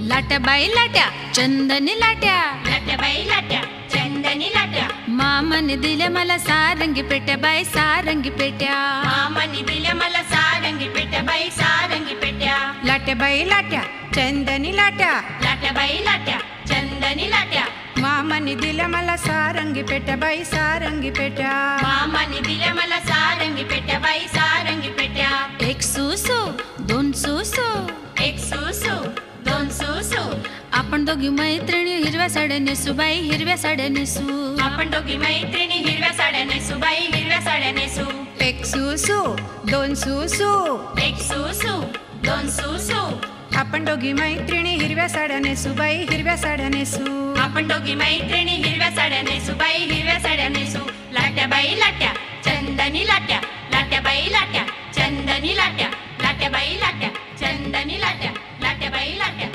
लाट्या बाई लाट्या चंदनी लाट्या, लाट्या बाई लाट्या चंदनी लाट्या, मामाने दिल्या मला सारंगी पेट्या बाई सारंगी पेट्या, मामाने दिल्या मला सारंगी पेट्या बाई सारंगी पेट्या, लाट्या बाई लाट्या चंदनी लाट्या, लाट्या बाई लाट्या चंदनी लाट्या, मामाने दिल्या मला सारंगी पेट्या बाई सारंगी पेट्या, मामाने दिल्या मला सारंगी पेट्या बाई सारंगी पेट्या, एक सुसू दोन सुसू, एक सुसू दोन सुसू, आपण दोघी मैत्रिणी हिरव्या साड्या नेसू बाई हिरव्या साड्या नेसू, आपण दोघी मैत्रिणी हिरव्या साड्या नेसू बाई हिरव्या साड्या नेसू, एक सुसू दोन सुसू, एक सुसू दोन सुसू, आपण दोघी मैत्रिणी हिरव्या साड्या नेसू बाई हिरव्या साड्या नेसू, आपण दोघी मैत्रिणी हिरव्या साड्या नेसू बाई हिरव्या साड्या नेसू, लाट्या बाई लाट्या चंदनी लाट्या, लाट्या बाई लाट्या चंदनी लाट्या, लाट्या बाई लाट्या चंदनी लाट्या, लाट्या बाई लाट्या